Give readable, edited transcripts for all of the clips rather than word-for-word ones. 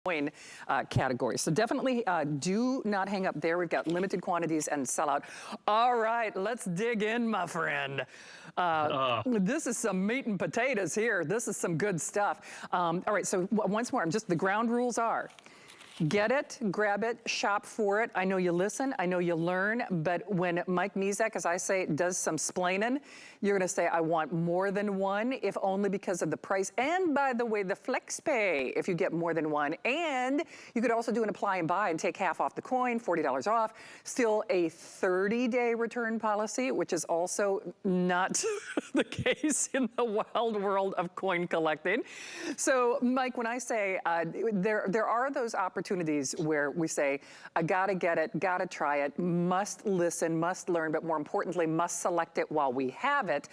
coin category. So definitely do not hang up there. We've got limited quantities and sellout. All right, let's dig in, my friend. This is some meat and potatoes here. This is some good stuff. All right, so once more, the ground rules are, get it, grab it, shop for it. I know you listen, I know you learn, but when Mike Mezek, as I say, does some splaining, you're gonna say, I want more than one, if only because of the price. And by the way, the flex pay, if you get more than one. And you could also do an apply and buy and take half off the coin, $40 off. Still a 30-day return policy, which is also not the case in the wild world of coin collecting. So Mike, when I say there are those opportunities where we say, I gotta get it, gotta try it, must listen, must learn, but more importantly, must select it while we have it.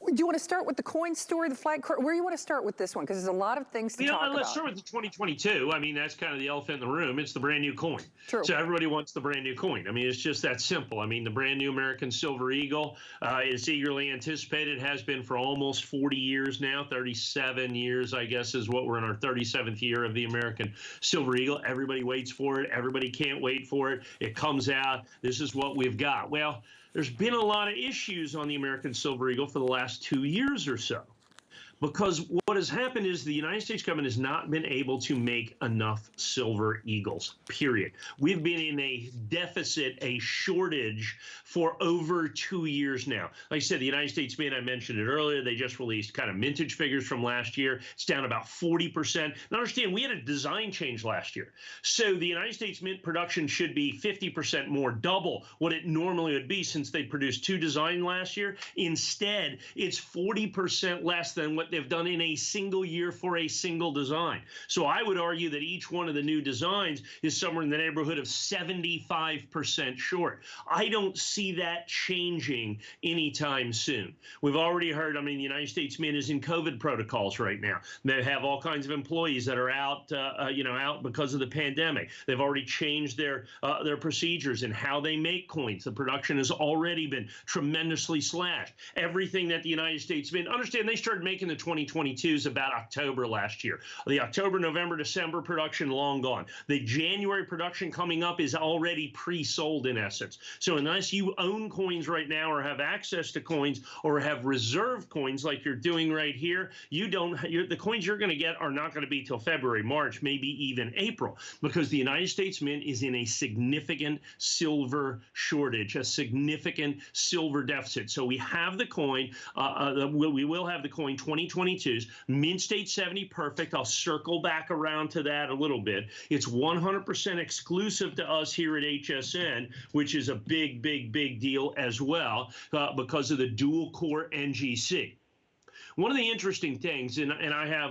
Do you want to start with the coin story, the flag card? Where do you want to start with this one? Because there's a lot of things to talk about. Let's start with the 2022. I mean, that's kind of the elephant in the room. It's the brand new coin. True. So everybody wants the brand new coin. I mean, it's just that simple. I mean, the brand new American Silver Eagle is eagerly anticipated, has been for almost 40 years now, 37 years, I guess, is what we're in our 37th year of the American Silver Eagle. Everybody waits for it. Everybody can't wait for it. It comes out. This is what we've got. Well, there's been a lot of issues on the American Silver Eagle for the last 2 years or so, because what has happened is the United States government has not been able to make enough Silver Eagles, period. We've been in a deficit, a shortage for over 2 years now. Like I said, the United States Mint, I mentioned it earlier, they just released kind of mintage figures from last year. It's down about 40%. Now understand, we had a design change last year. So the United States Mint production should be 50% more, double what it normally would be since they produced 2 designs last year. Instead, it's 40% less than what they've done in a single year for a single design. So I would argue that each one of the new designs is somewhere in the neighborhood of 75% short. I don't see that changing anytime soon. We've already heard, I mean, the United States Mint is in COVID protocols right now. They have all kinds of employees that are out, out because of the pandemic. They've already changed their procedures and how they make coins. The production has already been tremendously slashed. Everything that the United States Mint, understand, they started making the 2022s about October last year. The October, November, December production long gone. The January production coming up is already pre-sold in essence. So unless you own coins right now or have access to coins or have reserve coins like you're doing right here, the coins you're going to get are not going to be till February, March, maybe even April, because the United States Mint is in a significant silver shortage, a significant silver deficit. So we have the coin, we will have the coin 2022s, Mint State 70 perfect. I'll circle back around to that a little bit. It's 100% exclusive to us here at HSN, which is a big, big, big deal as well because of the dual core NGC. One of the interesting things, and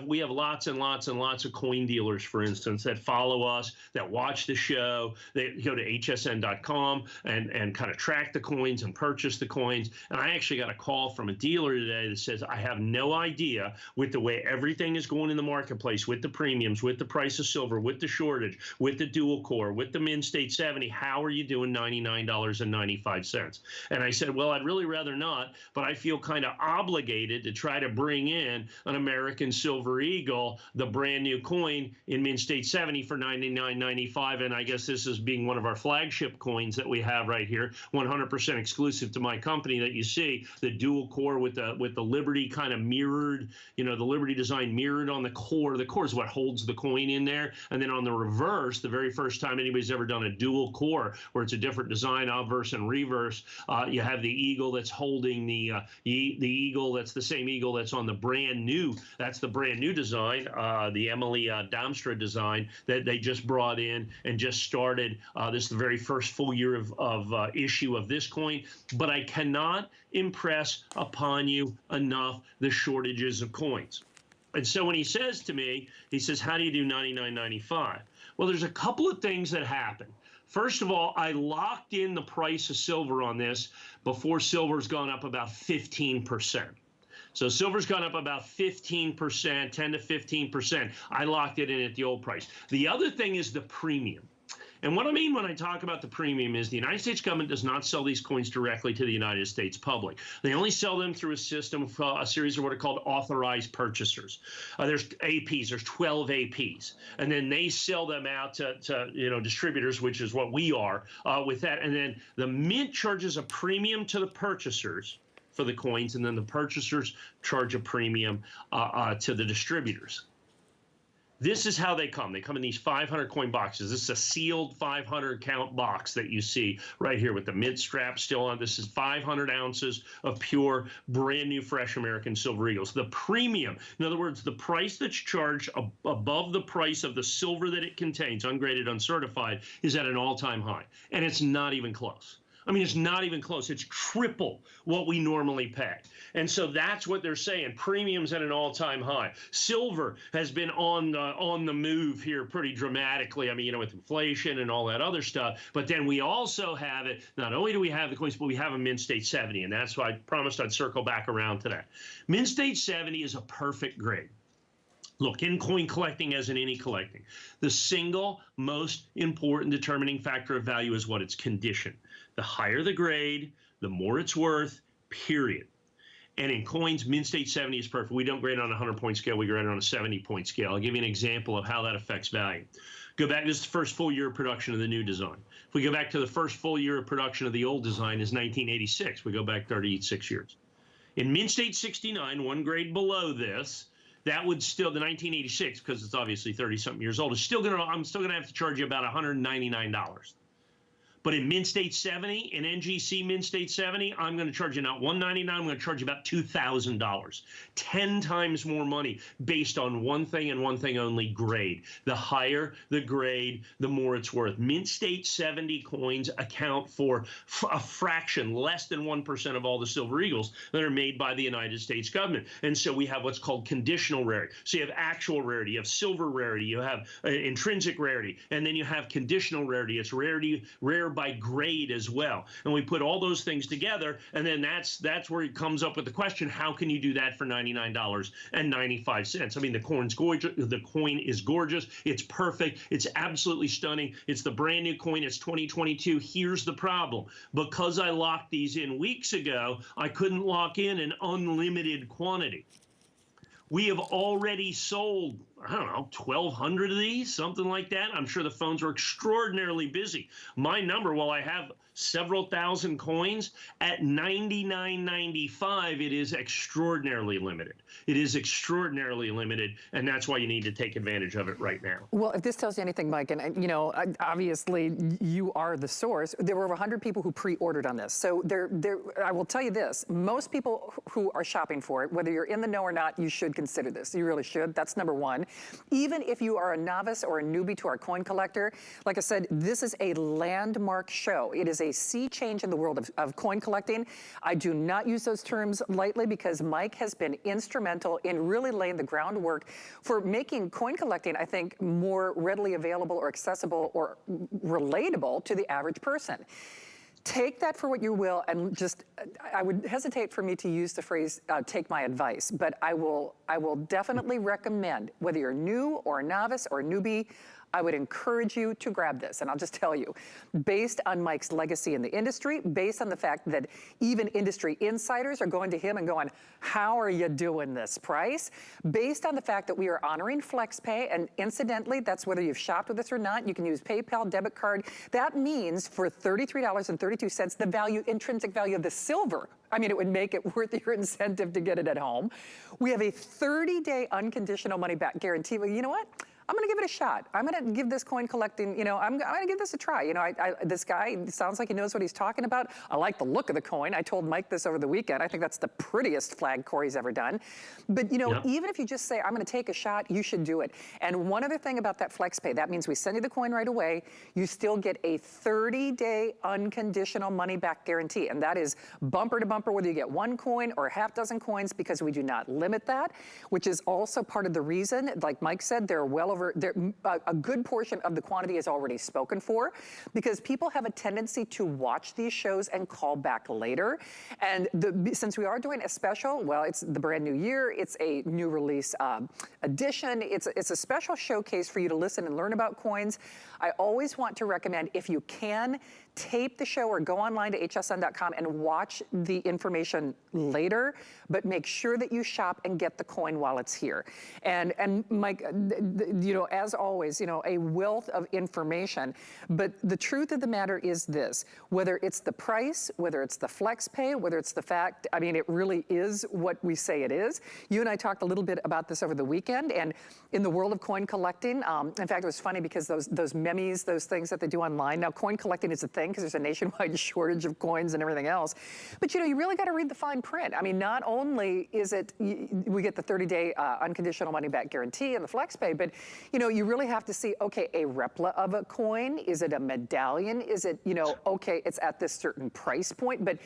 we have lots and lots and lots of coin dealers, for instance, that follow us, that watch the show. They go to hsn.com and kind of track the coins and purchase the coins. And I actually got a call from a dealer today that says, I have no idea, with the way everything is going in the marketplace, with the premiums, with the price of silver, with the shortage, with the dual core, with the Mint State 70, how are you doing $99.95? And I said, well, I'd really rather not, but I feel kind of obligated to try to bring in an American Silver Eagle, the brand new coin in Mint State 70 for $99.95. And I guess this is being one of our flagship coins that we have right here, 100% exclusive to my company that you see, the dual core with the Liberty kind of mirrored, the Liberty design mirrored on the core. The core is what holds the coin in there. And then on the reverse, the very first time anybody's ever done a dual core where it's a different design, obverse and reverse, you have the eagle that's holding the eagle that's the same eagle that's on the brand new, that's the brand new design, the Emily Damstra design that they just brought in and just started. This is the very first full year of issue of this coin, but I cannot impress upon you enough the shortages of coins. And so when he says to me, he says, how do you do $99.95? Well, there's a couple of things that happen. First of all, I locked in the price of silver on this before silver's gone up about 15%. So silver's gone up about 15%, 10 to 15%. I locked it in at the old price. The other thing is the premium. And what I mean when I talk about the premium is the United States government does not sell these coins directly to the United States public. They only sell them through a system of a series of what are called authorized purchasers. There's APs, there's 12 APs, and then they sell them out to distributors, which is what we are with that. And then the mint charges a premium to the purchasers for the coins, and then the purchasers charge a premium to the distributors. This is how they come. They come in these 500 coin boxes. This is a sealed 500 count box that you see right here with the mint strap still on. This is 500 ounces of pure, brand new, fresh American Silver Eagles. The premium, in other words, the price that's charged above the price of the silver that it contains, ungraded, uncertified, is at an all-time high. And it's not even close. I mean, it's not even close. It's triple what we normally pay. And so that's what they're saying. Premiums at an all-time high. Silver has been on the move here pretty dramatically. I mean, with inflation and all that other stuff. But then we also have it. Not only do we have the coins, but we have a Mint State 70. And that's why I promised I'd circle back around to that. Mint State 70 is a perfect grade. Look, in coin collecting as in any collecting, the single most important determining factor of value is what? It's condition. The higher the grade, the more it's worth, period. And in coins, Mint State 70 is perfect. We don't grade on a 100-point scale. We grade on a 70-point scale. I'll give you an example of how that affects value. Go back, this is the first full year of production of the new design. If we go back to the first full year of production of the old design is 1986. We go back 36 years. In Mint State 69, one grade below this, that would still, the 1986, because it's obviously 30-something years old, I'm still gonna have to charge you about $199. But in Mint State 70, in NGC Mint State 70, I'm going to charge you not $199, I'm going to charge you about $2,000. 10 times more money based on one thing and one thing only, grade. The higher the grade, the more it's worth. Mint State 70 coins account for a fraction, less than 1% of all the Silver Eagles that are made by the United States government. And so we have what's called conditional rarity. So you have actual rarity, you have silver rarity, you have intrinsic rarity, and then you have conditional rarity. It's rare by grade as well. And we put all those things together, and then that's where it comes up with the question, how can you do that for $99.95? I mean, the coin is gorgeous. It's perfect. It's absolutely stunning. It's the brand new coin. It's 2022. Here's the problem. Because I locked these in weeks ago, I couldn't lock in an unlimited quantity. We have already sold, I don't know, 1,200 of these, something like that. I'm sure the phones are extraordinarily busy. My number, while I have several thousand coins, at $99.95, it is extraordinarily limited. It is extraordinarily limited, and that's why you need to take advantage of it right now. Well, if this tells you anything, Mike, and obviously you are the source, there were over 100 people who pre-ordered on this. So I will tell you this, most people who are shopping for it, whether you're in the know or not, you should consider this. You really should. That's number one. Even if you are a novice or a newbie to our coin collector, like I said, this is a landmark show. It is a sea change in the world of coin collecting. I do not use those terms lightly because Mike has been instrumental in really laying the groundwork for making coin collecting, I think, more readily available or accessible or relatable to the average person. Take that for what you will, and just, I would hesitate for me to use the phrase, take my advice, but I will definitely recommend, whether you're new or a novice or a newbie, I would encourage you to grab this. And I'll just tell you, based on Mike's legacy in the industry, based on the fact that even industry insiders are going to him and going, how are you doing this price? Based on the fact that we are honoring FlexPay, and incidentally, that's whether you've shopped with us or not, you can use PayPal, debit card. That means for $33.32, the intrinsic value of the silver, I mean, it would make it worth your incentive to get it at home. We have a 30-day unconditional money-back guarantee. Well, you know what? I'm going to give it a shot. I'm going to give this coin collecting, I'm going to give this a try. This guy sounds like he knows what he's talking about. I like the look of the coin. I told Mike this over the weekend. I think that's the prettiest flag Corey's ever done. But, even if you just say, I'm going to take a shot, you should do it. And one other thing about that FlexPay, that means we send you the coin right away. You still get a 30-day unconditional money-back guarantee. And that is bumper to bumper, whether you get one coin or a half dozen coins, because we do not limit that, which is also part of the reason, like Mike said, there are well over silver, a good portion of the quantity is already spoken for, because people have a tendency to watch these shows and call back later. And since we are doing a special, well, it's the brand new year, it's a new release edition, it's a special showcase for you to listen and learn about coins. I always want to recommend, if you can, tape the show or go online to hsn.com and watch the information later, but make sure that you shop and get the coin while it's here. And Mike, you know, as always, you know, a wealth of information, but the truth of the matter is this: whether it's the price, whether it's the flex pay, whether it's the fact, I mean, it really is what we say it is. You and I talked a little bit about this over the weekend, and in the world of coin collecting, in fact, it was funny because those memes, those things that they do online, now coin collecting is a thing because there's a nationwide shortage of coins and everything else. But you know, you really got to read the fine print. I mean, not only is it, we get the 30-day unconditional money back guarantee and the flex pay, but you know, you really have to see, okay, a replica of a coin, is it a medallion? Is it, you know, okay, it's at this certain price point, but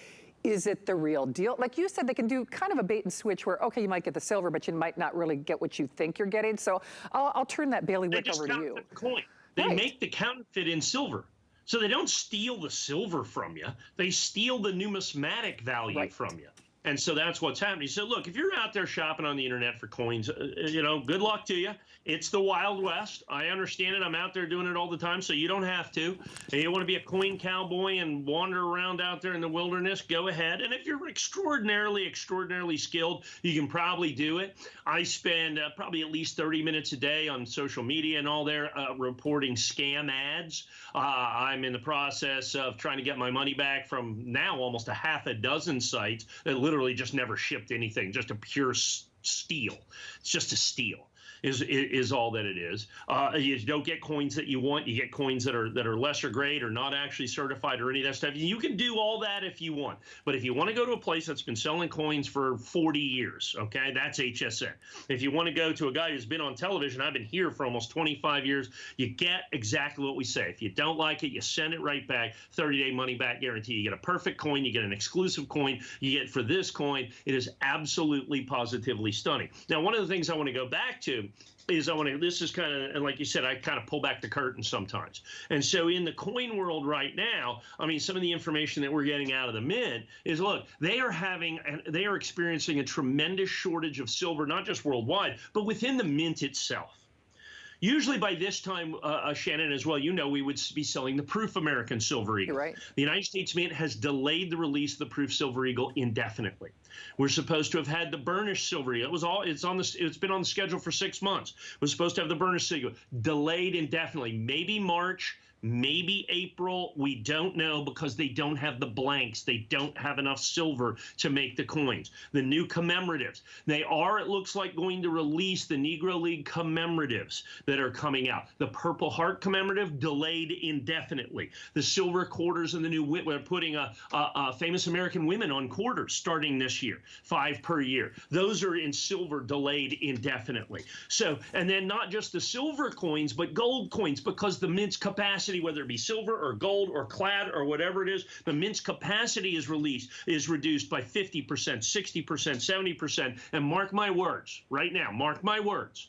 is it the real deal? Like you said, they can do kind of a bait and switch where, okay, you might get the silver, but you might not really get what you think you're getting. So I'll turn that bailiwick over to you. The coin. They make the counterfeit in silver. So they don't steal the silver from you. They steal the numismatic value from you. And so that's what's happening. So look, if you're out there shopping on the internet for coins, you know, good luck to you. It's the Wild West. I understand it. I'm out there doing it all the time, so you don't have to. And you want to be a coin cowboy and wander around out there in the wilderness, go ahead. And if you're extraordinarily skilled, you can probably do it. I spend probably at least 30 minutes a day on social media and all there reporting scam ads. I'm in the process of trying to get my money back from now almost a half a dozen sites that literally just never shipped anything, just a pure steal. It's just a steal. Is all that it is. You don't get coins that you want. You get coins that are lesser grade or not actually certified or any of that stuff. You can do all that if you want. But if you want to go to a place that's been selling coins for 40 years, okay, that's HSN. If you want to go to a guy who's been on television, I've been here for almost 25 years, you get exactly what we say. If you don't like it, you send it right back. 30-day money back guarantee. You get a perfect coin. You get an exclusive coin. You get for this coin. It is absolutely positively stunning. Now, one of the things I want to go back to is this is kind of, and like you said, I kind of pull back the curtain sometimes. And so in the coin world right now, I mean, some of the information that we're getting out of the Mint is, look, they are experiencing a tremendous shortage of silver, not just worldwide, but within the Mint itself. Usually by this time, Shannon, as well, you know, we would be selling the Proof American Silver Eagle. You're right. The United States Mint has delayed the release of the Proof Silver Eagle indefinitely. We're supposed to have had the burnished Silver Eagle. It's been on the schedule for 6 months. We're supposed to have the burnished Silver Eagle delayed indefinitely. Maybe March, maybe April, we don't know, because they don't have the blanks. They don't have enough silver to make the coins. The new commemoratives, they are, it looks like, going to release the Negro League commemoratives that are coming out. The Purple Heart commemorative delayed indefinitely. The silver quarters and the new, we're putting a famous American women on quarters starting this year, 5 per year. Those are in silver, delayed indefinitely. So, and then not just the silver coins, but gold coins, because the Mint's capacity, whether it be silver or gold or clad or whatever it is, the Mint's capacity is reduced by 50%, 60%, 70%. And mark my words right now, mark my words.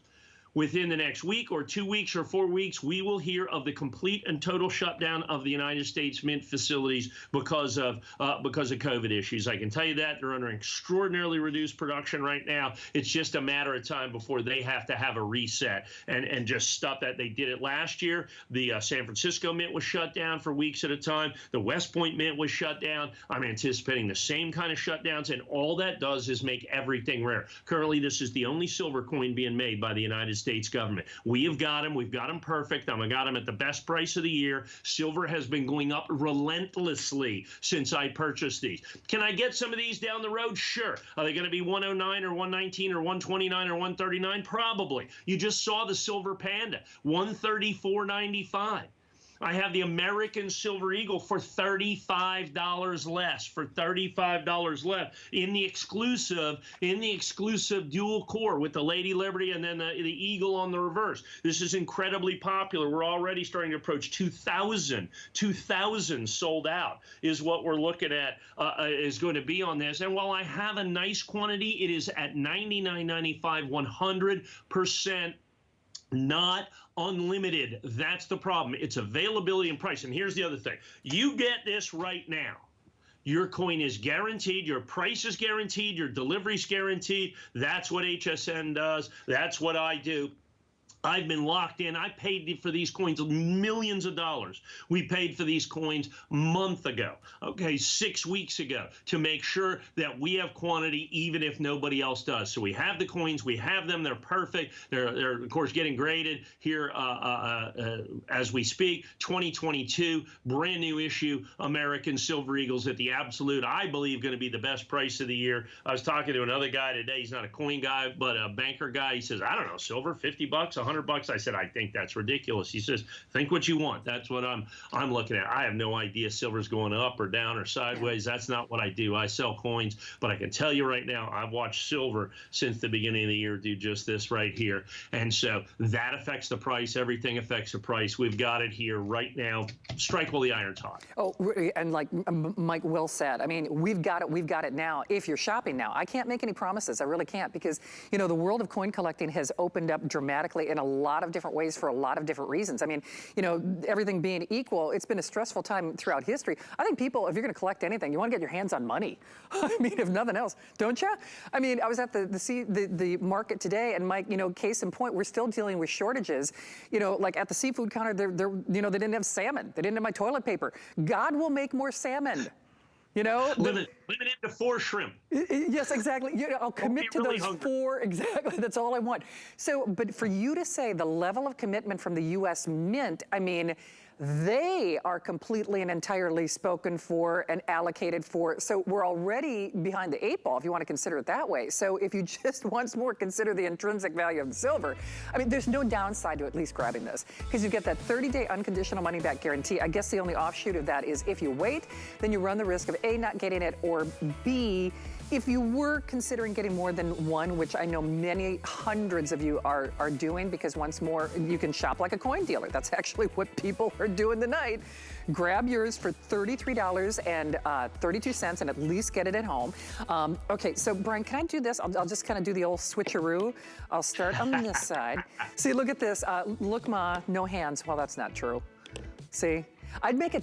Within the next week or 2 weeks or 4 weeks, we will hear of the complete and total shutdown of the United States Mint facilities because of COVID issues. I can tell you that they're under extraordinarily reduced production right now. It's just a matter of time before they have to have a reset and just stop that. They did it last year. The San Francisco Mint was shut down for weeks at a time. The West Point Mint was shut down. I'm anticipating the same kind of shutdowns, and all that does is make everything rare. Currently, this is the only silver coin being made by the United States government. We have got them. We've got them perfect. I got them at the best price of the year. Silver has been going up relentlessly since I purchased these. Can I get some of these down the road? Sure. Are they going to be 109 or 119 or 129 or 139? Probably. You just saw the Silver Panda, 134.95. I have the American Silver Eagle for $35 less, in the exclusive dual core with the Lady Liberty and then the Eagle on the reverse. This is incredibly popular. We're already starting to approach 2,000 sold out is what we're looking at is going to be on this. And while I have a nice quantity, it is at $99.95, 100% Not unlimited. That's the problem. It's availability and price. And here's the other thing. You get this right now. Your coin is guaranteed, your price is guaranteed, your delivery is guaranteed. That's what HSN does. That's what I do. I've been locked in. I paid for these coins millions of dollars. We paid for these coins a month ago, okay, 6 weeks ago, to make sure that we have quantity even if nobody else does. So we have the coins, we have them, they're perfect. They're of course getting graded here as we speak. 2022, brand new issue, American Silver Eagles at the absolute, I believe, going to be the best price of the year. I was talking to another guy today. He's not a coin guy, but a banker guy. He says, I don't know, silver, 50 bucks, 100 bucks. I said, I think that's ridiculous. He says, think what you want. That's what I'm looking at. I have no idea silver's going up or down or sideways. That's not what I do. I sell coins, but I can tell you right now, I've watched silver since the beginning of the year do just this right here. And so that affects the price. Everything affects the price. We've got it here right now. Strike while the iron's hot. Oh, and like Mike Will said, I mean, we've got it now if you're shopping now. I can't make any promises. I really can't, because, you know, the world of coin collecting has opened up dramatically in a lot of different ways for a lot of different reasons. I mean, you know, everything being equal, it's been a stressful time throughout history. I think people, if you're going to collect anything, you want to get your hands on money. I mean, if nothing else, don't you? I mean, I was at the market today, and Mike, you know, case in point, we're still dealing with shortages. You know, like at the seafood counter, you know, they didn't have salmon. They didn't have my toilet paper. God will make more salmon. You know, limit it to 4 shrimp. Yes, exactly. You know, I'll commit to really those hungry. 4. Exactly. That's all I want. So, but for you to say the level of commitment from the U.S. Mint, I mean, they are completely and entirely spoken for and allocated for. So we're already behind the 8 ball, if you want to consider it that way. So if you just once more consider the intrinsic value of the silver, I mean, there's no downside to at least grabbing this, because you get that 30-day unconditional money-back guarantee. I guess the only offshoot of that is if you wait, then you run the risk of A, not getting it, or B, if you were considering getting more than one, which I know many hundreds of you are doing, because once more, you can shop like a coin dealer. That's actually what people are doing tonight. Grab yours for $33.32 and at least get it at home. Okay, so Brian, can I do this? I'll just kind of do the old switcheroo. I'll start on this side. See, look at this. Look, Ma, no hands. Well, that's not true. See? I'd make a